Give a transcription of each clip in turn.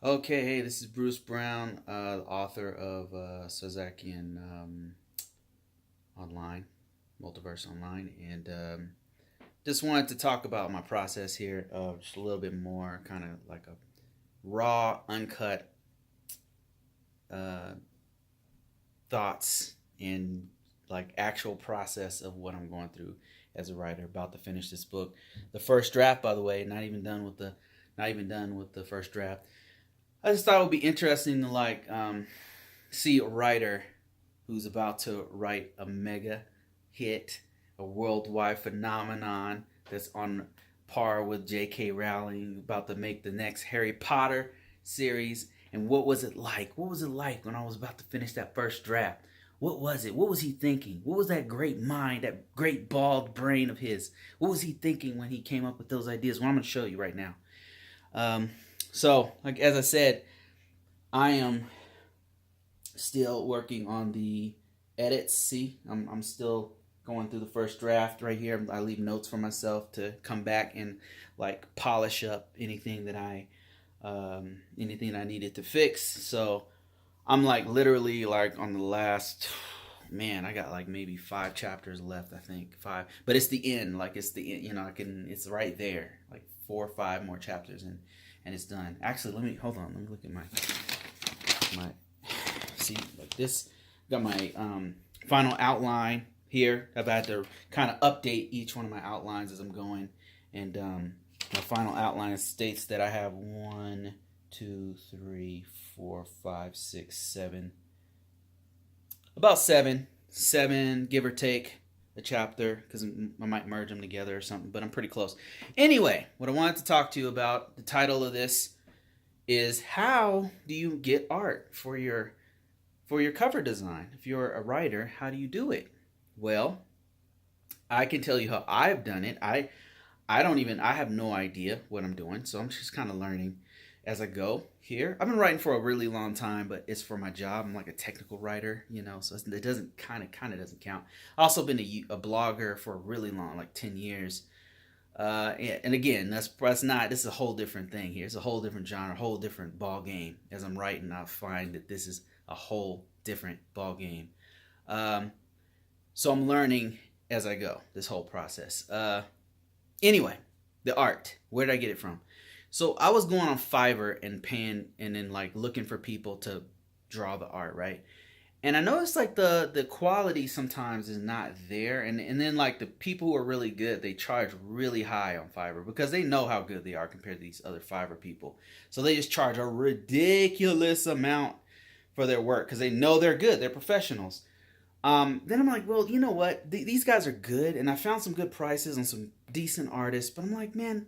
Okay, hey, this is Bruce Brown, author of Sazakian Online, Multiverse Online, and just wanted to talk about my process here, just a little bit more, kind of like a raw, uncut uh, thoughts and like actual process of what I'm going through as a writer. About to finish this book, the first draft, by the way, not even done with the first draft. I just thought it would be interesting to see a writer who's about to write a mega hit, a worldwide phenomenon that's on par with J.K. Rowling, about to make the next Harry Potter series. And what was it like? What was it like when I was about to finish that first draft? What was it? What was he thinking? What was that great mind, that great bald brain of his? What was he thinking when he came up with those ideas? Well, I'm going to show you right now. Um, like as I said, I am still working on the edits. See, I'm still going through the first draft right here. I leave notes for myself to come back and like polish up anything I needed to fix. So I'm like literally like on the last. Man, I got like maybe 5 chapters left. I think 5, but it's the end. Like it's the end. You know, I can. It's right there. Like 4 or 5 more chapters and it's done. Actually, let me hold on. Let me look at my see like this. Got my final outline here. I've had to kind of update each one of my outlines as I'm going, and my final outline states that I have 1, 2, 3, 4, 5, 6, 7, about seven give or take a chapter, because I might merge them together or something, but I'm pretty close. Anyway, what I wanted to talk to you about, the title of this is how do you get art for your cover design? If you're a writer, how do you do it? Well, I can tell you how I've done it. I have no idea what I'm doing, so I'm just kind of learning as I go here. I've been writing for a really long time, but it's for my job. I'm like a technical writer, so it doesn't kind of doesn't count. I also been a blogger for a really long, like 10 years. And again, that's not. This is a whole different thing here. It's a whole different genre, a whole different ball game. As I'm writing, I find that this is a whole different ball game. Um, so I'm learning as I go. This whole process. Anyway, the art. Where did I get it from? So I was going on Fiverr and paying, and then like looking for people to draw the art, right? And I noticed like the quality sometimes is not there, and then like the people who are really good, they charge really high on Fiverr because they know how good they are compared to these other Fiverr people. So they just charge a ridiculous amount for their work because they know they're good, they're professionals. Then I'm like, well, you know what? These guys are good, and I found some good prices on some decent artists. But I'm like, man,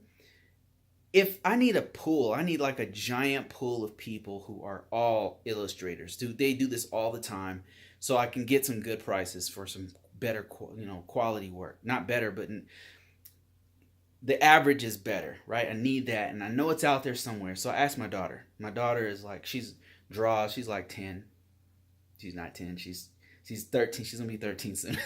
if I need a pool, I need like a giant pool of people who are all illustrators. They do this all the time, so I can get some good prices for some better, quality work. Not better, but the average is better, right? I need that, and I know it's out there somewhere. So I asked my daughter. My daughter is like, she's draws. She's like 10. She's not 10. She's 13. She's gonna be 13 soon.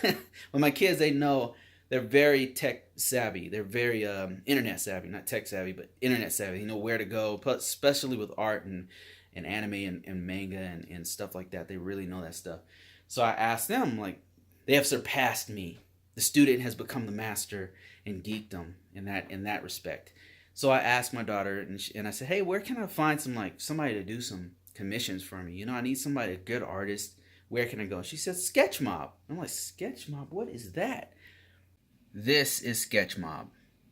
But my kids, they know, they're very tech savvy. They're very internet savvy, not tech savvy, but internet savvy. You know where to go, especially with art and anime and manga and stuff like that. They really know that stuff. So I asked them, like, they have surpassed me. The student has become the master in geekdom in that respect. So I asked my daughter, and I said, hey, where can I find somebody to do some commissions for me? I need somebody, a good artist. Where can I go? She said sketchmob. I'm like, sketchmob? What is that? This is sketchmob.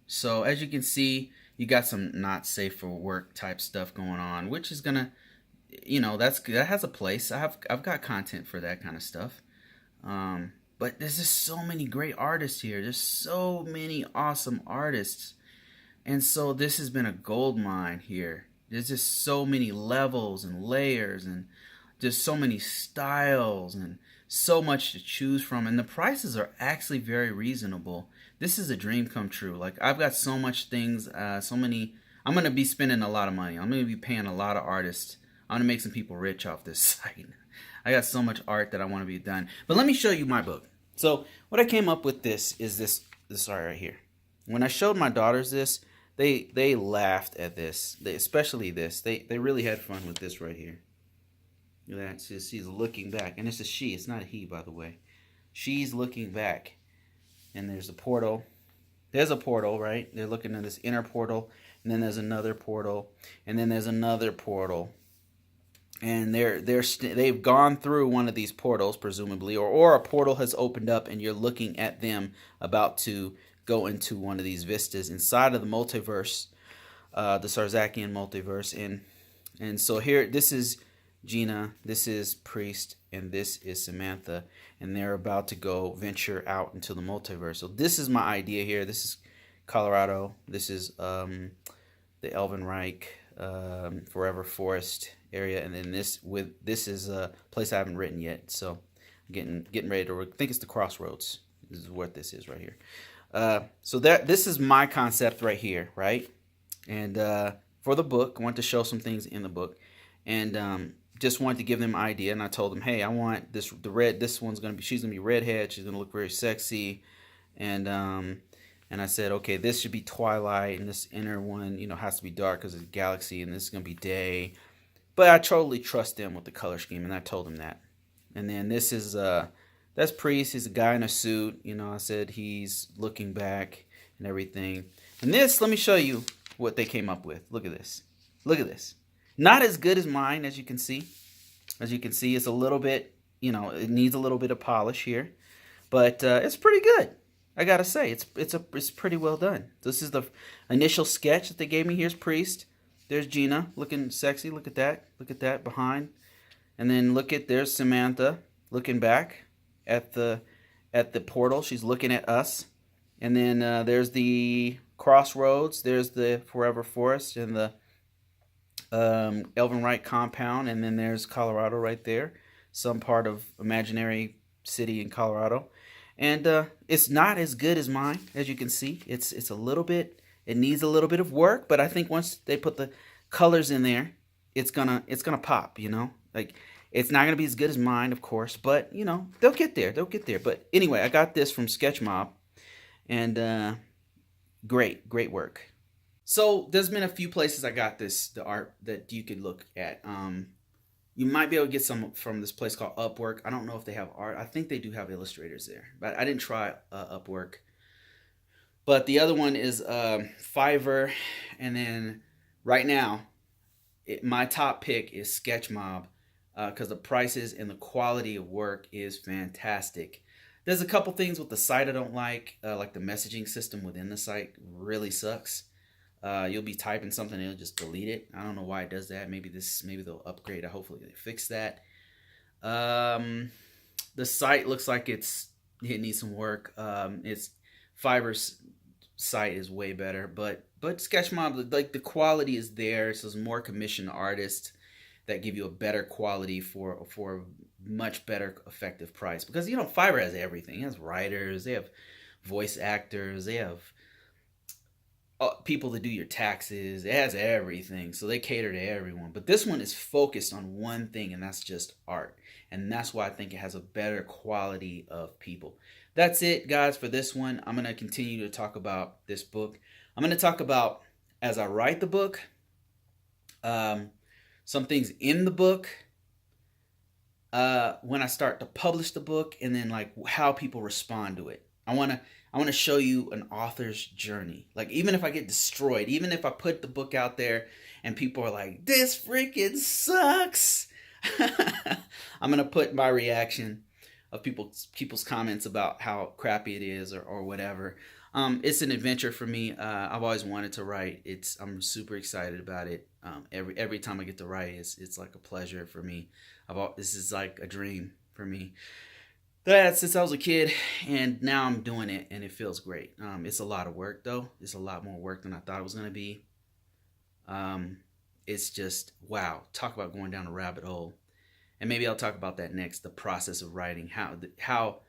So as you can see, you got some not safe for work type stuff going on, which is gonna, that has a place. I've got content for that kind of stuff. But there's just so many great artists here. There's so many awesome artists, and so this has been a gold mine here. There's just so many levels and layers and just so many styles and so much to choose from, and the prices are actually very reasonable. This is a dream come true. Like, I've got so much things, so many. I'm gonna be spending a lot of money. I'm gonna be paying a lot of artists. I'm gonna make some people rich off this site. I got so much art that I want to be done. But let me show you my book. So what I came up with is this art right here. When I showed my daughters this, they laughed at this. Especially this. They really had fun with this right here. Look at that. She's looking back, and it's a she. It's not a he, by the way. She's looking back, and there's a portal. There's a portal, right? They're looking at this inner portal, and then there's another portal, and then there's another portal, and they've gone through one of these portals, presumably, or a portal has opened up, and you're looking at them about to go into one of these vistas inside of the multiverse, the Sarzakian multiverse, and so here, this is Gina, this is Priest, and this is Samantha, and they're about to go venture out into the multiverse. So this is my idea here. This is Colorado. This is the Elvenreich, Forever Forest area, and then this is a place I haven't written yet. So getting ready to. I think it's the Crossroads. This is what this is right here. So this is my concept right here, right? And for the book, I want to show some things in the book, and just wanted to give them an idea. And I told them, hey, I want this This one's gonna be. She's gonna be redhead. She's gonna look very sexy, and I said, okay, this should be twilight, and this inner one, has to be dark because it's a galaxy, and this is gonna be day. But I totally trust them with the color scheme, and I told them that. And then this is that's Priest. He's a guy in a suit. I said he's looking back and everything. And this, let me show you what they came up with. Look at this. Look at this. Not as good as mine, as you can see. As you can see, it's a little bit, it needs a little bit of polish here, but it's pretty good. I gotta say, it's pretty well done. This is the initial sketch that they gave me. Here's Priest. There's Gina looking sexy. Look at that. Look at that behind. And then there's Samantha looking back at the portal. She's looking at us. And then there's the Crossroads. There's the Forever Forest and the Elvenreich compound. And then there's Colorado right there. Some part of imaginary city in Colorado. And it's not as good as mine, as you can see. It's a little bit. It needs a little bit of work, but I think once they put the colors in there, it's gonna pop. Like it's not gonna be as good as mine, of course, but they'll get there. They'll get there. But anyway, I got this from sketchmob, and great work. So there's been a few places I got the art that you could look at. You might be able to get some from this place called Upwork. I don't know if they have art. I think they do have illustrators there, but I didn't try Upwork. But the other one is Fiverr, and then right now, my top pick is sketchmob because the prices and the quality of work is fantastic. There's a couple things with the site I don't like the messaging system within the site really sucks. You'll be typing something and it'll just delete it. I don't know why it does that. Maybe they'll upgrade it. Hopefully they fix that. The site looks like it needs some work. It's Fiverr's site is way better, but sketchmob, like the quality is there. So there's more commissioned artists that give you a better quality for a much better effective price, because Fiverr has everything. It has writers, they have voice actors, they have people that do your taxes. It has everything, so they cater to everyone. But this one is focused on one thing, and that's just art, and that's why I think it has a better quality of people. That's it, guys, for this one. I'm going to continue to talk about this book. I'm going to talk about, as I write the book, some things in the book, when I start to publish the book, and then like how people respond to it. I want to show you an author's journey. Like, even if I get destroyed, even if I put the book out there and people are like, this freaking sucks, I'm going to put my reaction of people's comments about how crappy it is or whatever. It's an adventure for me. I've always wanted to write. I'm super excited about it. Every time I get to write, it's like a pleasure for me. This is like a dream for me. That since I was a kid, and now I'm doing it, and it feels great. It's a lot of work though. It's a lot more work than I thought it was gonna be. It's just wow. Talk about going down a rabbit hole. And maybe I'll talk about that next, the process of writing, how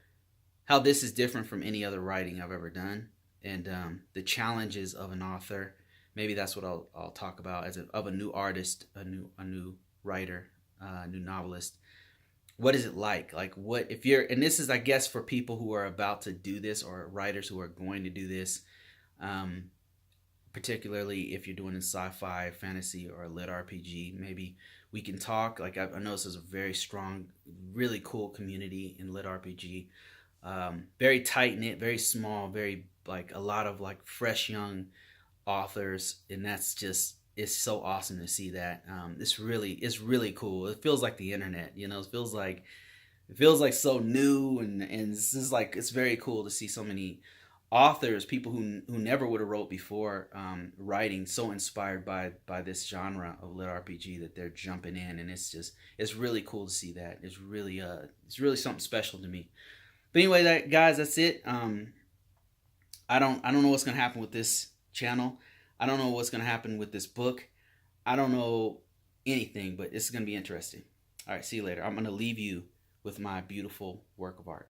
this is different from any other writing I've ever done, and the challenges of an author. Maybe that's what I'll talk about of a new artist, a new writer, a new novelist. What is it like? Like, what if you're, and this is, I guess, for people who are about to do this or writers who are going to do this. particularly if you're doing a sci-fi, fantasy, or a lit RPG. Maybe we can talk. Like I know this is a very strong, really cool community in lit RPG. Very tight knit, very small, very like a lot of like fresh young authors, and that's just it's so awesome to see that. It's really cool. It feels like the internet, you know. It feels like so new, and this is like it's very cool to see so many authors, people who never would have wrote before, writing so inspired by this genre of lit RPG that they're jumping in, and it's really cool to see that. It's really something special to me. But anyway, that guys, that's it. I don't know what's gonna happen with this channel. I don't know what's gonna happen with this book. I don't know anything, but it's gonna be interesting. All right, see you later. I'm gonna leave you with my beautiful work of art.